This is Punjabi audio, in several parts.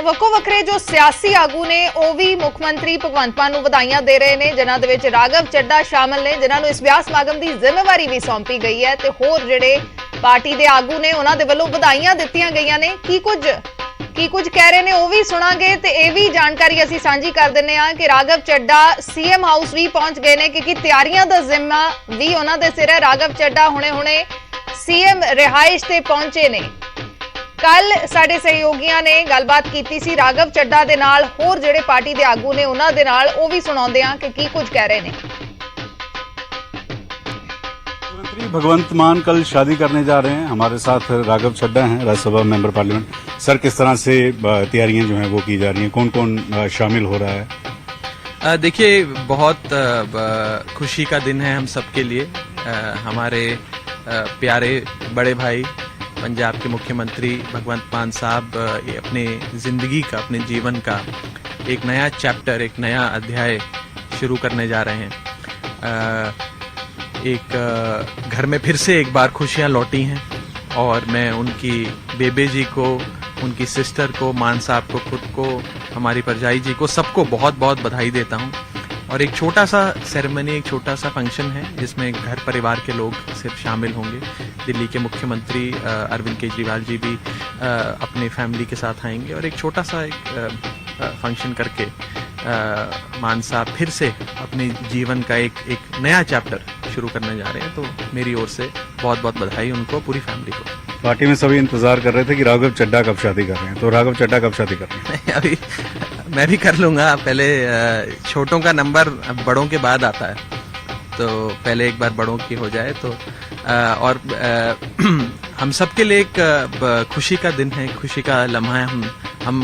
ਤਾਂ ਵੱਖੋ ਵੱਖਰੇ ਜੋ ਸਿਆਸੀ ਆਗੂ ਨੇ ਉਹ ਵੀ ਮੁੱਖ ਮੰਤਰੀ ਭਗਵੰਤ ਮਾਨ ਨੂੰ ਵਧਾਈਆਂ ਦੇ ਰਹੇ ਨੇ, ਜਿਨ੍ਹਾਂ ਦੇ ਵਿੱਚ ਰਾਘਵ ਚੱਡਾ ਸ਼ਾਮਲ ਨੇ, ਜਿਨ੍ਹਾਂ ਨੂੰ ਇਸ ਵਿਆਹ ਸਮਾਗਮ ਦੀ ਜ਼ਿੰਮੇਵਾਰੀ ਵੀ ਸੌਂਪੀ ਗਈ ਹੈ ਤੇ ਹੋਰ ਜਿਹੜੇ ਪਾਰਟੀ ਦੇ ਆਗੂ ਨੇ ਉਹਨਾਂ ਦੇ ਵੱਲੋਂ ਵਧਾਈਆਂ ਦਿੱਤੀਆਂ ਗਈਆਂ ਨੇ। ਕੀ ਕੁਝ ਕਹਿ ਰਹੇ ਨੇ ਉਹ ਵੀ ਸੁਣਾਂਗੇ ਤੇ ਇਹ ਵੀ ਜਾਣਕਾਰੀ ਅਸੀਂ ਸਾਂਝੀ ਕਰ ਦਿੰਨੇ ਆ ਕਿ ਰਾਘਵ ਚੱਡਾ ਸੀਐਮ ਹਾਊਸ ਵੀ ਪਹੁੰਚ ਗਏ ਨੇ, ਕਿਉਂਕਿ ਤਿਆਰੀਆਂ ਦਾ ਜ਼ਿੰਮਾ ਵੀ ਉਹਨਾਂ ਦੇ ਸਿਰ ਹੈ। ਰਾਘਵ ਚੱਡਾ ਹੁਣੇ सीएम रिहाइश ते पहुंचे ने। कल साडे सहयोगियां ने गलबात कीती सी राघव चड्डा दे नाल, होर जिहड़े पार्टी दे आगू ने उन्हां दे नाल, ओह भी सुणाउंदे आ कि की कुछ कह रहे ने। मुख्यमंत्री भगवंत मान कल शादी करने जा रहे हैं। हमारे साथ राघव चड्डा हैं, राज्यसभा मेंबर पार्लियामेंट। सर, किस तरह से तैयारियां जो हैं वो की जा रही हैं, कौन कौन शामिल हो रहा है? देखिए, बहुत खुशी का दिन है हम सबके लिए। हमारे प्यारे बड़े भाई पंजाब के मुख्यमंत्री भगवंत मान साहब अपने ज़िंदगी का, अपने जीवन का एक नया चैप्टर, एक नया अध्याय शुरू करने जा रहे हैं। एक घर में फिर से एक बार खुशियां लौटी हैं और मैं उनकी बेबे जी को, उनकी सिस्टर को, मान साहब को, खुद को, हमारी परजाई जी को, सबको बहुत बहुत बधाई देता हूं। और एक छोटा सा सेरेमनी, एक छोटा सा फंक्शन है जिसमें घर परिवार के लोग सिर्फ शामिल होंगे। दिल्ली के मुख्यमंत्री अरविंद केजरीवाल जी भी अपनी फैमिली के साथ आएंगे और एक छोटा सा फंक्शन करके मान साहब फिर से अपने जीवन का एक नया चैप्टर शुरू करने जा रहे हैं। तो मेरी ओर से बहुत बहुत बधाई उनको, पूरी फैमिली को। पार्टी में सभी इंतजार कर रहे थे कि राघव चड्डा कब शादी कर रहे हैं, तो राघव चड्डा कब शादी कर रहे हैं? अभी मैं भी कर लूंगा। पहले छोटों का नंबर बड़ों के बाद आता है, तो पहले एक बार बड़ों की हो जाए तो और हम सबके लिए एक खुशी का दिन है, खुशी का लम्हा है। हम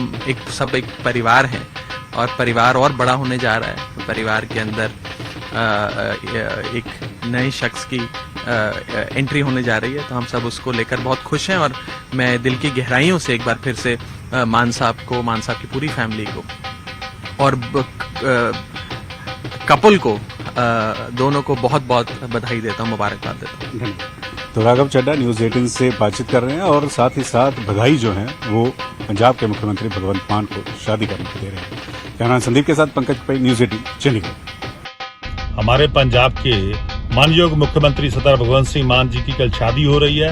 सब एक परिवार हैं और परिवार और बड़ा होने जा रहा है। परिवार के अंदर एक नए शख्स की एंट्री होने जा रही है, तो हम सब उसको लेकर बहुत खुश हैं। और मैं दिल की गहराइयों से एक बार फिर से मान साहब को, मान साहब की पूरी फैमिली को और कपल को, दोनों को बहुत बहुत बधाई देता हूँ, मुबारकबाद देता हूँ। तो राघव चड्डा न्यूज़ 18 से बातचीत कर रहे हैं और साथ ही साथ बधाई जो है वो पंजाब के मुख्यमंत्री भगवंत मान को शादी करने को दे रहे हैं। कैमरामैन संदीप के साथ पंकज पै, न्यूज़ 18 चंडीगढ़। हमारे पंजाब के मानयोग मुख्यमंत्री सरदार भगवंत सिंह मान जी की कल शादी हो रही है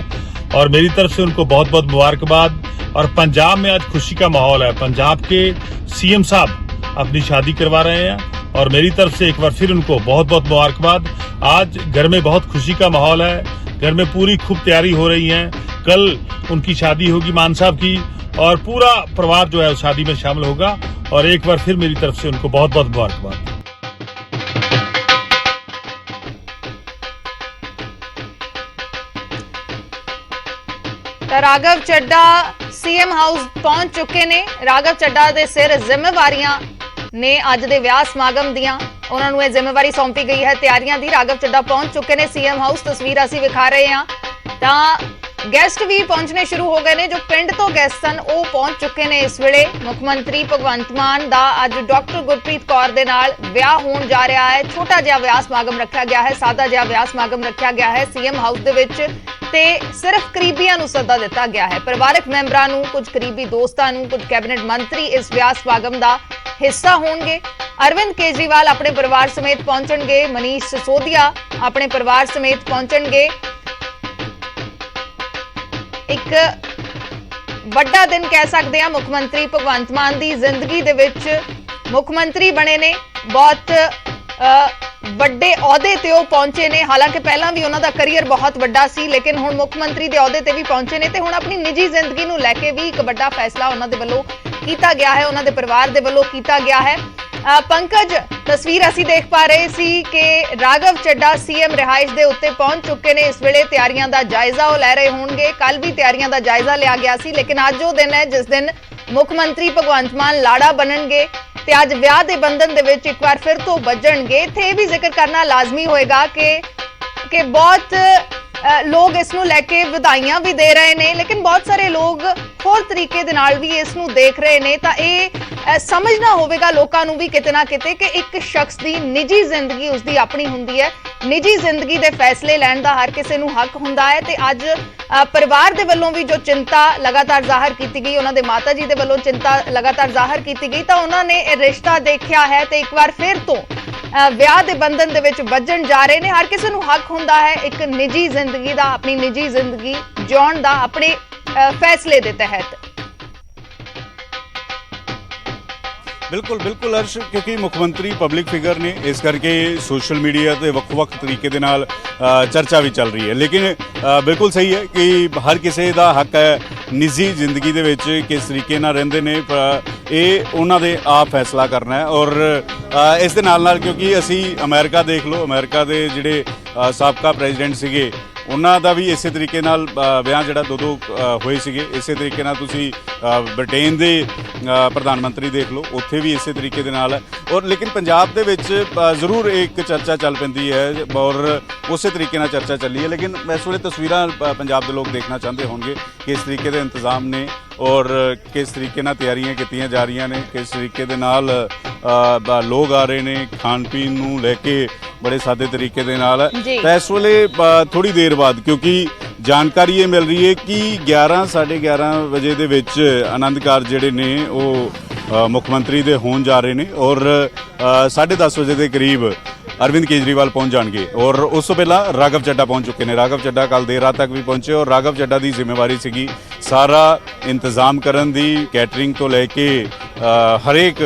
और मेरी तरफ से उनको बहुत बहुत मुबारकबाद। और पंजाब में आज खुशी का माहौल है। पंजाब के सीएम साहब अपनी शादी करवा रहे हैं और मेरी तरफ से एक बार फिर उनको बहुत बहुत मुबारकबाद। आज घर में बहुत खुशी का माहौल है, घर में पूरी खूब तैयारी हो रही है। कल उनकी शादी होगी मान साहब की और पूरा परिवार जो है उस शादी में शामिल होगा। और एक बार फिर मेरी तरफ से उनको बहुत बहुत मुबारकबाद। राघव चड्डा सीएम हाउस पहुंच चुके ने। राघव चड्डा दे सिर जिम्मेवारियां ने अज दे विआह समागम दियां, उन्हां नूं इह जिम्मेवारी सौंपी गई है तैयारियां दी। राघव चड्डा पहुंच चुके ने सीएम हाउस, तस्वीर असीं विखा रहे हां। तां गैसट भी पहुंचने शुरू हो गए ने, जो पिंड तो गैसट सन वो पहुंच चुके ने। इस वेले मुख्यमंत्री भगवंत मान दा अज डॉक्टर गुरप्रीत कौर दे नाल विआह होण जा रहा है। छोटा जिहा विआह समागम रखा गया है, सादा जिहा विआह समागम रखा गया है सीएम हाउस दे विच ते सिर्फ करीबियां नूं सद्दा दिता गया है। परिवारक मैंबरां नूं, कुछ करीबी दोस्तां नूं, कुछ कैबिनेट मंत्री इस विआह समागम दा हिस्सा होणगे। अरविंद केजरीवाल अपने परिवार समेत पहुंचणगे, मनीष सिसोदिया अपने परिवार समेत पहुंचणगे। एक वड्डा दिन कह सकते हैं मुख्यमंत्री भगवंत मान दी जिंदगी दे विच। मुख्यमंत्री बने ने, बहुत ਵੱਡੇ ਅਹੁਦੇ ਤੇ ਉਹ ਪਹੁੰਚੇ ਨੇ। ਹਾਲਾਂਕਿ ਪਹਿਲਾਂ ਵੀ ਉਹਨਾਂ ਦਾ ਕੈਰੀਅਰ ਬਹੁਤ ਵੱਡਾ ਸੀ, ਲੇਕਿਨ ਹੁਣ ਮੁੱਖ ਮੰਤਰੀ ਦੇ ਅਹੁਦੇ ਤੇ ਵੀ ਪਹੁੰਚੇ ਨੇ ਤੇ ਹੁਣ ਆਪਣੀ ਨਿੱਜੀ ਜ਼ਿੰਦਗੀ ਨੂੰ ਲੈ ਕੇ ਵੀ ਇੱਕ ਵੱਡਾ ਫੈਸਲਾ ਉਹਨਾਂ ਦੇ ਵੱਲੋਂ ਕੀਤਾ ਗਿਆ ਹੈ, ਉਹਨਾਂ ਦੇ ਪਰਿਵਾਰ ਦੇ ਵੱਲੋਂ ਕੀਤਾ ਗਿਆ ਹੈ। पंकज, तस्वीर असी देख पा रहे सी कि राघव चड्डा सीएम रिहाइश दे उत्ते पहुंच चुके ने। इस वेले तैयारियां दा जायजा वो लै रहे होणगे। कल भी तैयारियां दा जायजा लिया गया सी, लेकिन अज वो दिन है जिस दिन मुख्यमंत्री भगवंत मान लाड़ा बनणगे ते अज विआह दे बंधन दे विच एक बार फिर तो बजणगे। इत्थे भी जिक्र करना लाजमी होएगा कि बहुत लोग इस नूं लैके ਵਧਾਈਆਂ भी दे रहे ने, लेकिन बहुत सारे लोग होर तरीके दे नाल भी इस नूं देख रहे ने। तां ਸਮਝਣਾ ਹੋਵੇਗਾ ਲੋਕਾਂ ਨੂੰ ਵੀ ਕਿਤੇ ਨਾ ਕਿਤੇ ਕਿ ਇੱਕ ਸ਼ਖਸ ਦੀ ਨਿੱਜੀ ਜ਼ਿੰਦਗੀ ਉਸਦੀ ਆਪਣੀ ਹੁੰਦੀ ਹੈ। ਨਿੱਜੀ ਜ਼ਿੰਦਗੀ ਦੇ ਫੈਸਲੇ ਲੈਣ ਦਾ ਹਰ ਕਿਸੇ ਨੂੰ ਹੱਕ ਹੁੰਦਾ ਹੈ ਤੇ ਅੱਜ ਪਰਿਵਾਰ ਦੇ ਵੱਲੋਂ ਵੀ ਜੋ ਚਿੰਤਾ ਲਗਾਤਾਰ ਜ਼ਾਹਰ ਕੀਤੀ ਗਈ, ਉਹਨਾਂ ਦੇ ਮਾਤਾ ਜੀ ਦੇ ਵੱਲੋਂ ਚਿੰਤਾ ਲਗਾਤਾਰ ਜ਼ਾਹਰ ਕੀਤੀ ਗਈ, ਤਾਂ ਉਹਨਾਂ ਨੇ ਇਹ ਰਿਸ਼ਤਾ ਦੇਖਿਆ ਹੈ ਤੇ ਇੱਕ ਵਾਰ ਫਿਰ ਤੋਂ ਵਿਆਹ ਦੇ ਬੰਧਨ ਦੇ ਵਿੱਚ ਬੱਝਣ ਜਾ ਰਹੇ ਨੇ। ਹਰ ਕਿਸੇ ਨੂੰ ਹੱਕ ਹੁੰਦਾ ਹੈ ਇੱਕ ਨਿੱਜੀ ਜ਼ਿੰਦਗੀ ਦਾ, ਆਪਣੀ ਨਿੱਜੀ ਜ਼ਿੰਦਗੀ ਜਿਉਣ ਦਾ ਆਪਣੇ ਫੈਸਲੇ ਦੇ ਤਹਿਤ। ਬਿਲਕੁਲ ਬਿਲਕੁਲ ਅਰਸ਼, ਕਿਉਂਕਿ ਮੁੱਖ ਮੰਤਰੀ ਪਬਲਿਕ ਫਿਗਰ ਨੇ, ਇਸ ਕਰਕੇ ਸੋਸ਼ਲ ਮੀਡੀਆ ਤੇ ਵੱਖ-ਵੱਖ ਤਰੀਕੇ ਦੇ ਨਾਲ ਚਰਚਾ ਵੀ ਚੱਲ ਰਹੀ ਹੈ। ਲੇਕਿਨ ਬਿਲਕੁਲ ਸਹੀ ਹੈ ਕਿ ਹਰ ਕਿਸੇ ਦਾ ਹੱਕ ਹੈ ਨਿੱਜੀ ਜ਼ਿੰਦਗੀ ਦੇ ਵਿੱਚ ਕਿਸ ਤਰੀਕੇ ਨਾਲ ਰਹਿੰਦੇ ਨੇ, ਇਹ ਉਹਨਾਂ ਦੇ ਆਪ ਫੈਸਲਾ ਕਰਨਾ ਹੈ। ਔਰ ਇਸ ਦੇ ਨਾਲ ਕਿਉਂਕਿ ਅਸੀਂ ਅਮਰੀਕਾ ਦੇਖ ਲਓ, ਅਮਰੀਕਾ ਦੇ ਜਿਹੜੇ ਸਾਬਕਾ ਪ੍ਰੈਜ਼ੀਡੈਂਟ ਸੀਗੇ ਉਹਨਾਂ ਦਾ ਵੀ ਇਸੇ ਤਰੀਕੇ ਨਾਲ ਵਿਆਹ ਜਿਹੜਾ ਦੋ ਹੋਏ ਸੀਗੇ। ਇਸੇ ਤਰੀਕੇ ਨਾਲ ਤੁਸੀਂ ਬ੍ਰਿਟੇਨ ਦੇ ਪ੍ਰਧਾਨ ਮੰਤਰੀ ਦੇਖ ਲਓ, ਉੱਥੇ ਵੀ ਇਸੇ ਤਰੀਕੇ ਦੇ ਨਾਲ ਹੈ। ਔਰ ਲੇਕਿਨ ਪੰਜਾਬ ਦੇ ਵਿੱਚ ਜ਼ਰੂਰ ਇੱਕ ਚਰਚਾ ਚੱਲ ਪੈਂਦੀ ਹੈ ਔਰ ਉਸੇ ਤਰੀਕੇ ਨਾਲ ਚਰਚਾ ਚੱਲੀ ਹੈ। ਲੇਕਿਨ ਇਸ ਵੇਲੇ ਤਸਵੀਰਾਂ ਪੰਜਾਬ ਦੇ ਲੋਕ ਦੇਖਣਾ ਚਾਹੁੰਦੇ ਹੋਣਗੇ ਕਿਸ ਤਰੀਕੇ ਦੇ ਇੰਤਜ਼ਾਮ ਨੇ ਔਰ ਕਿਸ ਤਰੀਕੇ ਨਾਲ ਤਿਆਰੀਆਂ ਕੀਤੀਆਂ ਜਾ ਰਹੀਆਂ ਨੇ, ਕਿਸ ਤਰੀਕੇ ਦੇ ਨਾਲ ਲੋਕ ਆ ਰਹੇ ਨੇ ਖਾਣ ਪੀਣ ਨੂੰ ਲੈ ਕੇ ਬੜੇ ਸਾਦੇ ਤਰੀਕੇ ਦੇ ਨਾਲ। ਤਾਂ ਇਸ ਵੇਲੇ ਥੋੜੀ ਦੇਰ ਬਾਅਦ ਕਿਉਂਕਿ ਜਾਣਕਾਰੀ ਇਹ ਮਿਲ ਰਹੀ ਹੈ ਕਿ 11:30 ਵਜੇ ਦੇ ਵਿੱਚ ਆਨੰਦ ਕਾਰਜ ਜਿਹੜੇ ਨੇ ਉਹ ਮੁੱਖ ਮੰਤਰੀ ਦੇ ਹੋਣ ਜਾ ਰਹੇ ਨੇ ਔਰ 10:30 ਵਜੇ ਦੇ ਕਰੀਬ ਅਰਵਿੰਦ ਕੇਜਰੀਵਾਲ ਪਹੁੰਚ ਜਾਣਗੇ। ਔਰ ਉਸ ਤੋਂ ਪਹਿਲਾਂ ਰਾਘਵ ਚੱਡਾ ਪਹੁੰਚ ਚੁੱਕੇ ਨੇ। ਰਾਘਵ ਚੱਡਾ ਕੱਲ ਦੇਰ ਰਾਤ ਤੱਕ ਵੀ ਪਹੁੰਚੇ ਔਰ ਰਾਘਵ ਚੱਡਾ ਦੀ ਜ਼ਿੰਮੇਵਾਰੀ ਸੀਗੀ ਸਾਰਾ ਇੰਤਜ਼ਾਮ ਕਰਨ ਦੀ, ਕੈਟਰਿੰਗ ਤੋਂ ਲੈ ਕੇ ਹਰੇਕ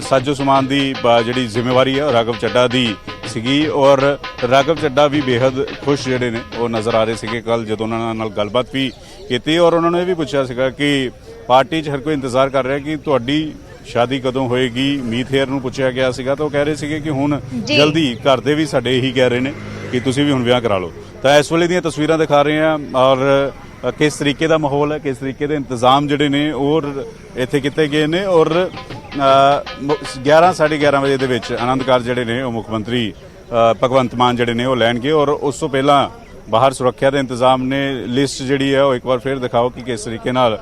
ਸਾਜੋ ਸਮਾਨ ਦੀ ਜਿਹੜੀ ਜ਼ਿੰਮੇਵਾਰੀ ਹੈ ਰਾਘਵ ਚੱਡਾ ਦੀ ਸੀਗੀ। ਔਰ ਰਾਘਵ ਚੱਡਾ ਵੀ ਬੇहद ਖੁਸ਼ ਜਿਹੜੇ ਨੇ ਉਹ ਨਜ਼ਰ ਆ ਰਹੇ ਸੀਗੇ ਕੱਲ ਜਦੋਂ ਉਹਨਾਂ ਨਾਲ ਗੱਲਬਾਤ ਵੀ ਕੀਤੀ ਔਰ ਉਹਨਾਂ ਨੇ ਇਹ ਵੀ ਪੁੱਛਿਆ ਸੀਗਾ ਕਿ ਪਾਰਟੀ 'ਚ ਹਰ ਕੋਈ ਇੰਤਜ਼ਾਰ ਕਰ ਰਿਹਾ ਕਿ ਤੁਹਾਡੀ ਸ਼ਾਦੀ ਕਦੋਂ ਹੋਏਗੀ। ਮੀਤ ਹੇਅਰ ਨੂੰ ਪੁੱਛਿਆ ਗਿਆ ਸੀਗਾ ਤਾਂ ਉਹ ਕਹਿ ਰਹੇ ਸੀਗੇ ਕਿ ਹੁਣ ਜਲਦੀ, ਘਰ ਦੇ ਵੀ ਸਾਡੇ ਇਹੀ ਕਹਿ ਰਹੇ ਨੇ ਕਿ ਤੁਸੀਂ ਵੀ ਹੁਣ ਵਿਆਹ ਕਰਾ ਲਓ। ਤਾਂ ਇਸ ਵੇਲੇ ਦੀਆਂ ਤਸਵੀਰਾਂ ਦਿਖਾ ਰਹੇ ਹਾਂ ਔਰ ਕਿਸ ਤਰੀਕੇ ਦਾ ਮਾਹੌਲ ਹੈ, ਕਿਸ ਤਰੀਕੇ ਦੇ ਇੰਤਜ਼ਾਮ ਜਿਹੜੇ ਨੇ ਔਰ ਇੱਥੇ ਕੀਤੇ ਗਏ ਨੇ। ਔਰ 11:30 ਵਜੇ ਦੇ ਵਿੱਚ ਆਨੰਦ ਕਾਰਜ ਜਿਹੜੇ ਨੇ ਉਹ ਮੁੱਖ ਮੰਤਰੀ ਭਗਵੰਤ ਮਾਨ ਜਿਹੜੇ ਨੇ ਉਹ ਲੈਣਗੇ। ਔਰ ਉਸ ਤੋਂ ਪਹਿਲਾਂ ਬਾਹਰ ਸੁਰੱਖਿਆ ਦੇ ਇੰਤਜ਼ਾਮ ਨੇ। ਲਿਸਟ ਜਿਹੜੀ ਹੈ ਉਹ ਇੱਕ ਵਾਰ ਫਿਰ ਦਿਖਾਓ ਕਿ ਕਿਸ ਤਰੀਕੇ ਨਾਲ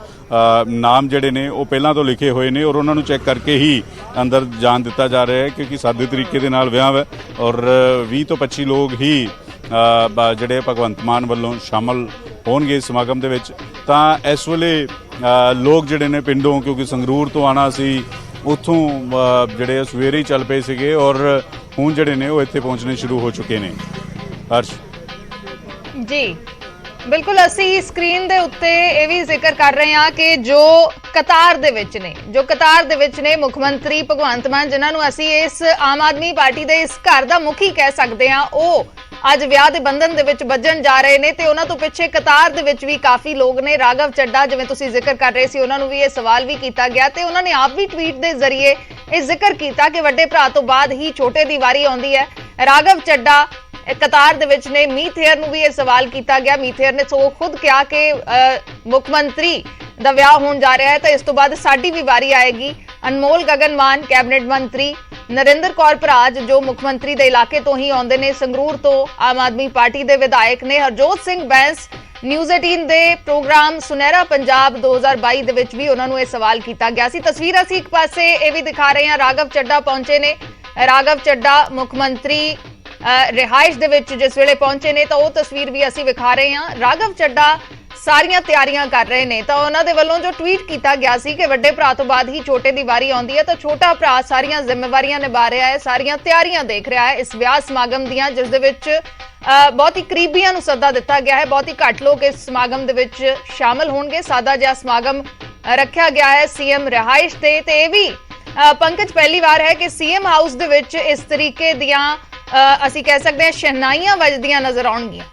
ਨਾਮ ਜਿਹੜੇ ਨੇ ਉਹ ਪਹਿਲਾਂ ਤੋਂ ਲਿਖੇ ਹੋਏ ਨੇ ਔਰ ਉਹਨਾਂ ਨੂੰ ਚੈੱਕ ਕਰਕੇ ਹੀ ਅੰਦਰ ਜਾਣ ਦਿੱਤਾ ਜਾ ਰਿਹਾ ਹੈ ਕਿਉਂਕਿ ਸਾਦੇ ਤਰੀਕੇ ਦੇ ਨਾਲ ਵਿਆਹ ਹੈ। ਔਰ 20 ਤੋਂ 25 ਲੋਕ ਹੀ ਜਿਹੜੇ ਭਗਵੰਤ ਮਾਨ ਵੱਲੋਂ ਸ਼ਾਮਲ ਹੋਣਗੇ ਸਮਾਗਮ ਦੇ ਵਿੱਚ। ਤਾਂ ਇਸ ਵੇਲੇ ਲੋਕ ਜਿਹੜੇ ਨੇ ਪਿੰਡੋਂ, ਕਿਉਂਕਿ ਸੰਗਰੂਰ ਤੋਂ ਆਣਾ ਸੀ, ਉੱਥੋਂ ਜਿਹੜੇ ਸਵੇਰੇ ਹੀ ਚੱਲ ਪਏ ਸੀਗੇ ਔਰ ਹੁਣ ਜਿਹੜੇ ਨੇ ਉਹ ਇੱਥੇ ਪਹੁੰਚਣੇ ਸ਼ੁਰੂ ਹੋ ਚੁੱਕੇ ਨੇ। ਹਰਸ਼ ਜੀ ਬਿਲਕੁਲ, ਅਸੀਂ ਸਕਰੀਨ ਦੇ ਉੱਤੇ ਇਹ ਵੀ ਜ਼ਿਕਰ ਕਰ ਰਹੇ ਹਾਂ ਕਿ ਜੋ ਕਤਾਰ ਦੇ ਵਿੱਚ ਨੇ ਮੁੱਖ ਮੰਤਰੀ ਭਗਵੰਤ ਮਾਨ, ਜਿਨ੍ਹਾਂ ਨੂੰ ਅਸੀਂ ਇਸ ਆਮ ਆਦਮੀ ਪਾਰਟੀ ਦੇ ਇਸ ਘਰ ਦਾ ਮੁਖੀ ਕਹਿ ਸਕਦੇ ਹਾਂ, ਉਹ ਅੱਜ ਵਿਆਹ ਦੇ ਬੰਧਨ ਦੇ ਵਿੱਚ ਬੱਝਣ ਜਾ ਰਹੇ ਨੇ ਤੇ ਉਹਨਾਂ ਤੋਂ ਪਿੱਛੇ ਕਤਾਰ ਦੇ ਵਿੱਚ ਵੀ ਕਾਫੀ ਲੋਕ ਨੇ। ਰਾਘਵ ਚੱਡਾ, ਜਿਵੇਂ ਤੁਸੀਂ ਜ਼ਿਕਰ ਕਰ ਰਹੇ ਸੀ, ਉਹਨਾਂ ਨੂੰ ਵੀ ਇਹ ਸਵਾਲ ਵੀ ਕੀਤਾ ਗਿਆ ਤੇ ਉਹਨਾਂ ਨੇ ਆਪ ਵੀ ਟਵੀਟ ਦੇ ਜ਼ਰੀਏ ਇਹ ਜ਼ਿਕਰ ਕੀਤਾ ਕਿ ਵੱਡੇ ਭਰਾ ਤੋਂ ਬਾਅਦ ਹੀ ਛੋਟੇ ਦੀ ਵਾਰੀ ਆਉਂਦੀ ਹੈ। ਰਾਘਵ ਚੱਡਾ ਕਤਾਰ ਦੇ ਵਿੱਚ ਨੇ। ਮੀਤ ਹੇਅਰ ਨੂੰ ਵੀ ਇਹ ਸਵਾਲ ਕੀਤਾ ਗਿਆ। ਮੀਤ ਹੇਅਰ ਨੇ ਸੋ ਖੁਦ ਕਿਹਾ ਕਿ ਮੁੱਖ ਮੰਤਰੀ ਦਾ ਵਿਆਹ ਹੋਣ ਜਾ ਰਿਹਾ ਹੈ ਤਾਂ ਇਸ ਤੋਂ ਬਾਅਦ ਸਾਡੀ ਵੀ ਵਾਰੀ ਆਏਗੀ। ਅਨਮੋਲ ਗਗਨ ਮਾਨ ਕੈਬਨਿਟ ਮੰਤਰੀ, ਨਰਿੰਦਰ ਕੌਰ ਭਰਾਜ ਜੋ ਮੁੱਖ ਮੰਤਰੀ ਦੇ ਇਲਾਕੇ ਤੋਂ ਹੀ ਆਉਂਦੇ ਨੇ, ਸੰਗਰੂਰ ਤੋਂ ਆਮ ਆਦਮੀ ਪਾਰਟੀ ਦੇ ਵਿਧਾਇਕ ਨੇ, ਹਰਜੋਤ ਸਿੰਘ ਬੈਂਸ ਨਿਊਜ਼ 18 ਦੇ ਪ੍ਰੋਗਰਾਮ ਸੁਨਹਿਰਾ ਪੰਜਾਬ 2022 ਦੇ ਵਿੱਚ ਵੀ ਉਹਨਾਂ ਨੂੰ ਇਹ ਸਵਾਲ ਕੀਤਾ ਗਿਆ ਸੀ। ਤਸਵੀਰ ਅਸੀਂ ਇੱਕ ਪਾਸੇ ਇਹ ਵੀ ਦਿਖਾ ਰਹੇ ਹਾਂ, ਰਾਘਵ ਚੱਡਾ ਪਹੁੰਚੇ ਨੇ। ਰਾਘਵ ਚੱਡਾ ਮੁੱਖ ਮੰਤਰੀ ਰਿਹਾਇਸ਼ ਦੇ ਵਿੱਚ ਜਿਸ ਵੇਲੇ ਪਹੁੰਚੇ ਨੇ ਤਾਂ ਉਹ ਤਸਵੀਰ ਵੀ ਅਸੀਂ ਵਿਖਾ ਰਹੇ ਹਾਂ। ਰਾਘਵ ਚੱਡਾ ਸਾਰੀਆਂ ਤਿਆਰੀਆਂ ਕਰ ਰਹੇ ਨੇ ਤਾਂ ਉਹਨਾਂ ਦੇ ਵੱਲੋਂ ਜੋ ਟਵੀਟ ਕੀਤਾ ਗਿਆ ਸੀ ਕਿ ਵੱਡੇ ਭਰਾ ਤੋਂ ਬਾਅਦ ਹੀ ਛੋਟੇ ਦੀ ਵਾਰੀ ਆਉਂਦੀ ਹੈ ਤਾਂ ਛੋਟਾ ਭਰਾ ਸਾਰੀਆਂ ਜ਼ਿੰਮੇਵਾਰੀਆਂ ਨਿਭਾ ਰਿਹਾ ਹੈ, ਸਾਰੀਆਂ ਤਿਆਰੀਆਂ ਦੇਖ ਰਿਹਾ ਹੈ ਇਸ ਵਿਆਹ ਸਮਾਗਮ ਦੀਆਂ, ਜਿਸ ਦੇ ਵਿੱਚ ਬਹੁਤ ਹੀ ਕਰੀਬੀਆਂ ਨੂੰ ਸੱਦਾ ਦਿੱਤਾ ਗਿਆ ਹੈ। ਬਹੁਤ ਹੀ ਘੱਟ ਲੋਕ ਇਸ ਸਮਾਗਮ ਦੇ ਵਿੱਚ ਸ਼ਾਮਲ ਹੋਣਗੇ। ਸਾਦਾ ਜਿਹਾ ਸਮਾਗਮ ਰੱਖਿਆ ਗਿਆ ਹੈ ਸੀਐਮ ਰਿਹਾਇਸ਼ ਤੇ ਇਹ ਵੀ ਪੰਕਜ ਪਹਿਲੀ ਵਾਰ ਹੈ ਕਿ ਸੀਐਮ ਹਾਊਸ ਦੇ ਵਿੱਚ ਇਸ ਤਰੀਕੇ ਦੀਆਂ ਅਸੀਂ ਕਹਿ ਸਕਦੇ ਹਾਂ ਸ਼ਹਿਨਾਈਆਂ ਵੱਜਦੀਆਂ ਨਜ਼ਰ ਆਉਣਗੀਆਂ।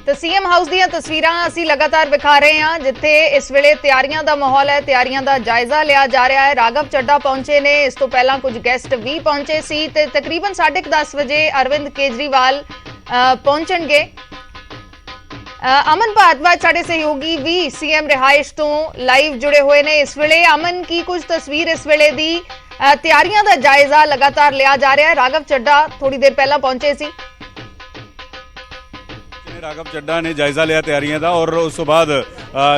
तो सीएम हाउस ਦੀਆਂ ਤਸਵੀਰਾਂ ਅਸੀਂ ਲਗਾਤਾਰ ਵਿਖਾ ਰਹੇ ਹਾਂ ਜਿੱਥੇ ਇਸ ਵੇਲੇ ਤਿਆਰੀਆਂ ਦਾ ਮਾਹੌਲ ਹੈ, ਤਿਆਰੀਆਂ ਦਾ ਜਾਇਜ਼ਾ ਲਿਆ ਜਾ ਰਿਹਾ ਹੈ। ਰਾਘਵ ਚੱਡਾ ਪਹੁੰਚੇ ਨੇ, ਇਸ ਤੋਂ ਪਹਿਲਾਂ ਕੁਝ ਗੈਸਟ ਵੀ ਪਹੁੰਚੇ ਸੀ ਤੇ ਤਕਰੀਬਨ 10:30 ਵਜੇ ਅਰਵਿੰਦ ਕੇਜਰੀਵਾਲ ਪਹੁੰਚਣਗੇ। ਅਮਨ ਭਾਰਦਵਾਜ ਸਾਡੇ ਸਹਿਯੋਗੀ ਵੀ ਸੀਐਮ ਰਿਹਾਇਸ਼ ਤੋਂ ਲਾਈਵ ਜੁੜੇ ਹੋਏ ਨੇ ਇਸ ਵੇਲੇ। ਅਮਨ, ਕੀ ਕੁਝ ਤਸਵੀਰ ਇਸ ਵੇਲੇ ਦੀ ਤਿਆਰੀਆਂ ਦਾ ਜਾਇਜ਼ਾ ਲਗਾਤਾਰ ਲਿਆ ਜਾ ਰਿਹਾ ਹੈ? ਰਾਘਵ ਚੱਡਾ ਥੋੜੀ ਦੇਰ ਪਹਿਲਾਂ ਪਹੁੰਚੇ ਸੀ। ਰਾਘਵ ਚੱਡਾ ਨੇ ਜਾਇਜ਼ਾ ਲਿਆ ਤਿਆਰੀਆਂ ਦਾ ਔਰ ਉਸ ਤੋਂ ਬਾਅਦ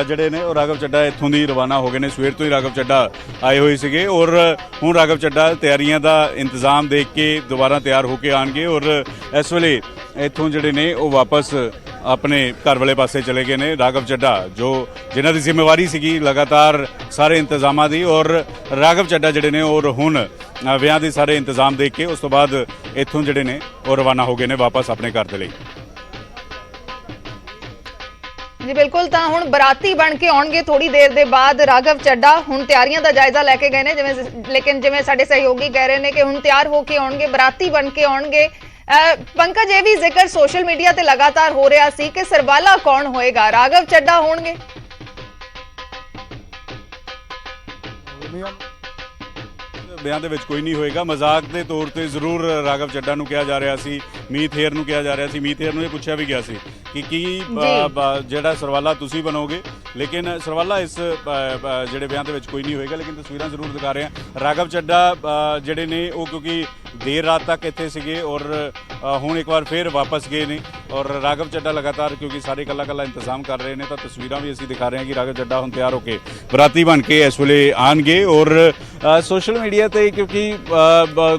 ਜਿਹੜੇ ਨੇ ਉਹ ਰਾਘਵ ਚੱਡਾ ਇੱਥੋਂ ਦੀ ਰਵਾਨਾ ਹੋ ਗਏ ਨੇ। ਸਵੇਰ ਤੋਂ ਹੀ ਰਾਘਵ ਚੱਡਾ ਆਏ ਹੋਏ ਸੀਗੇ ਔਰ ਹੁਣ ਰਾਘਵ ਚੱਡਾ ਤਿਆਰੀਆਂ ਦਾ ਇੰਤਜ਼ਾਮ ਦੇਖ ਕੇ ਦੁਬਾਰਾ ਤਿਆਰ ਹੋ ਕੇ ਆਣਗੇ ਔਰ ਇਸ ਵੇਲੇ ਇੱਥੋਂ ਜਿਹੜੇ ਨੇ ਉਹ ਵਾਪਸ ਆਪਣੇ ਘਰ ਵਾਲੇ ਪਾਸੇ ਚਲੇ ਗਏ ਨੇ। ਰਾਘਵ ਚੱਡਾ ਜੋ ਜਿਨ੍ਹਾਂ ਦੀ ਜ਼ਿੰਮੇਵਾਰੀ ਸੀਗੀ ਲਗਾਤਾਰ ਸਾਰੇ ਇੰਤਜ਼ਾਮਾਂ ਦੀ, ਔਰ ਰਾਘਵ ਚੱਡਾ ਜਿਹੜੇ ਨੇ ਔਰ ਹੁਣ ਵਿਆਹ ਦੇ ਸਾਰੇ ਇੰਤਜ਼ਾਮ ਦੇਖ ਕੇ ਉਸ ਤੋਂ ਬਾਅਦ ਇੱਥੋਂ ਜਿਹੜੇ ਨੇ ਉਹ ਰਵਾਨਾ ਹੋ ਗਏ ਨੇ ਵਾਪਸ ਆਪਣੇ ਘਰ ਦੇ ਲਈ। ਜੀ ਬਿਲਕੁਲ, ਤਾਂ ਹੁਣ ਬਰਾਤੀ ਬਣ ਕੇ ਆਉਣਗੇ ਥੋੜੀ ਦੇਰ ਦੇ ਬਾਅਦ ਰਾਘਵ ਚੱਡਾ। ਹੁਣ ਤਿਆਰੀਆਂ ਦਾ ਜਾਇਜ਼ਾ ਲੈ ਕੇ ਗਏ ਨੇ ਜਿਵੇਂ ਸਾਡੇ ਸਹਿਯੋਗੀ ਕਹਿ ਰਹੇ ਨੇ ਕਿ ਹੁਣ ਤਿਆਰ ਹੋ ਕੇ ਆਉਣਗੇ, ਬਰਾਤੀ ਬਣ ਕੇ ਆਉਣਗੇ। ਪੰਕਜ, ਇਹ ਵੀ ਜ਼ਿਕਰ ਸੋਸ਼ਲ ਮੀਡੀਆ ਤੇ ਲਗਾਤਾਰ ਹੋ ਰਿਹਾ ਸੀ ਕਿ ਸਰਬਾਲਾ ਕੌਣ ਹੋਏਗਾ? ਰਾਘਵ ਚੱਡਾ ਹੋਣਗੇ? ਬਿਆਨ ਦੇ ਵਿੱਚ ਕੋਈ ਨਹੀਂ ਹੋਏਗਾ। ਮਜ਼ਾਕ ਦੇ ਤੌਰ ਤੇ ਜ਼ਰੂਰ ਰਾਘਵ ਚੱਡਾ ਨੂੰ ਕਿਹਾ ਜਾ ਰਿਹਾ ਸੀ, ਮੀਤ ਹੇਰ ਨੂੰ ਕਿਹਾ ਜਾ ਰਿਹਾ ਸੀ। ਮੀਤ ਹੇਰ ਨੂੰ ਇਹ ਪੁੱਛਿਆ ਵੀ ਗਿਆ ਸੀ ਕਿ ਕੀ ਜਿਹੜਾ ਸਰਵਾਲਾ ਤੁਸੀਂ ਬਣੋਗੇ, ਲੇਕਿਨ ਸਰਵਾਲਾ ਇਸ ਜਿਹੜੇ ਬਿਆਨ ਦੇ ਵਿੱਚ ਕੋਈ ਨਹੀਂ ਹੋਏਗਾ। ਲੇਕਿਨ ਤਸਵੀਰਾਂ ਜ਼ਰੂਰ ਦਿਖਾ ਰਹੇ ਹਾਂ। ਰਾਘਵ ਚੱਡਾ ਜਿਹੜੇ ਨੇ ਉਹ ਕਿਉਂਕਿ ਦੇਰ ਰਾਤ ਤੱਕ ਇੱਥੇ ਸੀਗੇ ਔਰ ਹੁਣ ਇੱਕ ਵਾਰ ਫਿਰ ਵਾਪਸ ਗਏ ਨੇ ਔਰ ਰਾਘਵ ਚੱਡਾ ਲਗਾਤਾਰ ਕਿਉਂਕਿ ਸਾਰੇ ਕੱਲਾ ਇੰਤਜ਼ਾਮ ਕਰ ਰਹੇ ਨੇ, ਤਾਂ ਤਸਵੀਰਾਂ ਵੀ ਅਸੀਂ ਦਿਖਾ ਰਹੇ ਹਾਂ ਕਿ ਰਾਘਵ ਚੱਡਾ ਹੁਣ ਤਿਆਰ ਹੋ ਕੇ ਬਰਾਤੀ ਬਣ ਕੇ ਇਸ ਵੇਲੇ ਆਣਗੇ। ਔਰ ਸੋਸ਼ਲ ਮੀਡੀਆ ਤੇ ਕਿਉਂਕਿ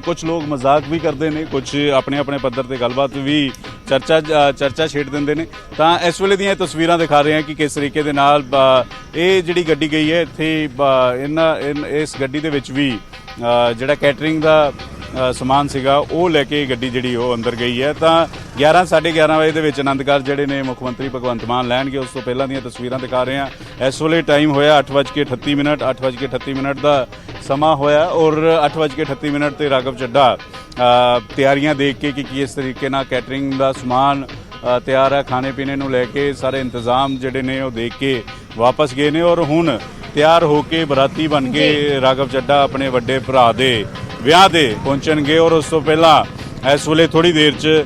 ਕੁਝ ਲੋਕ ਮਜ਼ਾਕ ਵੀ ਕਰਦੇ ਨੇ, ਕੁਝ ਆਪਣੇ ਪੱਧਰ ਤੇ ਗੱਲਬਾਤ ਵੀ ਚਰਚਾ ਛੇੜ ਦਿੰਦੇ ਨੇ, ਤਾਂ ਇਸ ਵੇਲੇ ਦੀਆਂ ਤਸਵੀਰਾਂ ਦਿਖਾ ਰਹੇ ਹਾਂ ਕਿ ਕਿਸ ਤਰੀਕੇ ਦੇ ਨਾਲ ਇਹ ਜਿਹੜੀ ਗੱਡੀ ਗਈ ਹੈ ਇੱਥੇ ਇਸ ਗੱਡੀ ਦੇ ਵਿੱਚ ਵੀ ਜਿਹੜਾ ਕੈਟਰਿੰਗ ਦਾ ਸਮਾਨ ਸੀਗਾ ਉਹ ਲੈ ਕੇ ਗੱਡੀ ਜਿਹੜੀ ਉਹ ਅੰਦਰ ਗਈ ਹੈ। ਤਾਂ 11:30 ਵਜੇ ਦੇ ਵਿੱਚ ਆਨੰਦ ਕਾਰਜ ਜਿਹੜੇ ਨੇ ਮੁੱਖ ਮੰਤਰੀ ਭਗਵੰਤ ਮਾਨ ਲੈਣਗੇ। ਉਸ ਤੋਂ ਪਹਿਲਾਂ ਦੀਆਂ ਤਸਵੀਰਾਂ ਦਿਖਾ ਰਹੇ ਹਾਂ। ਇਸ ਵੇਲੇ ਟਾਈਮ ਹੋਇਆ 8:38 ਦਾ ਸਮਾਂ ਹੋਇਆ ਔਰ 8:38 ਤੇ ਰਾਘਵ ਚੱਡਾ ਤਿਆਰੀਆਂ ਦੇਖ ਕੇ ਕਿ ਕਿਸ ਤਰੀਕੇ ਨਾਲ ਕੈਟਰਿੰਗ ਦਾ ਸਮਾਨ ਤਿਆਰ ਹੈ, ਖਾਣੇ ਪੀਣੇ ਨੂੰ ਲੈ ਕੇ ਸਾਰੇ ਇੰਤਜ਼ਾਮ ਜਿਹੜੇ ਨੇ ਉਹ ਦੇਖ ਕੇ ਵਾਪਸ ਗਏ ਨੇ ਔਰ ਹੁਣ ਤਿਆਰ ਹੋ ਕੇ ਬਰਾਤੀ ਬਣ ਕੇ ਰਾਘਵ ਚੱਡਾ ਆਪਣੇ ਵੱਡੇ ਭਰਾ ਦੇ ਵਿਆਹ ਤੇ ਪਹੁੰਚਣਗੇ। ਔਰ ਉਸ ਤੋਂ ਪਹਿਲਾਂ ਇਸ ਵੇਲੇ ਥੋੜੀ ਦੇਰ 'ਚ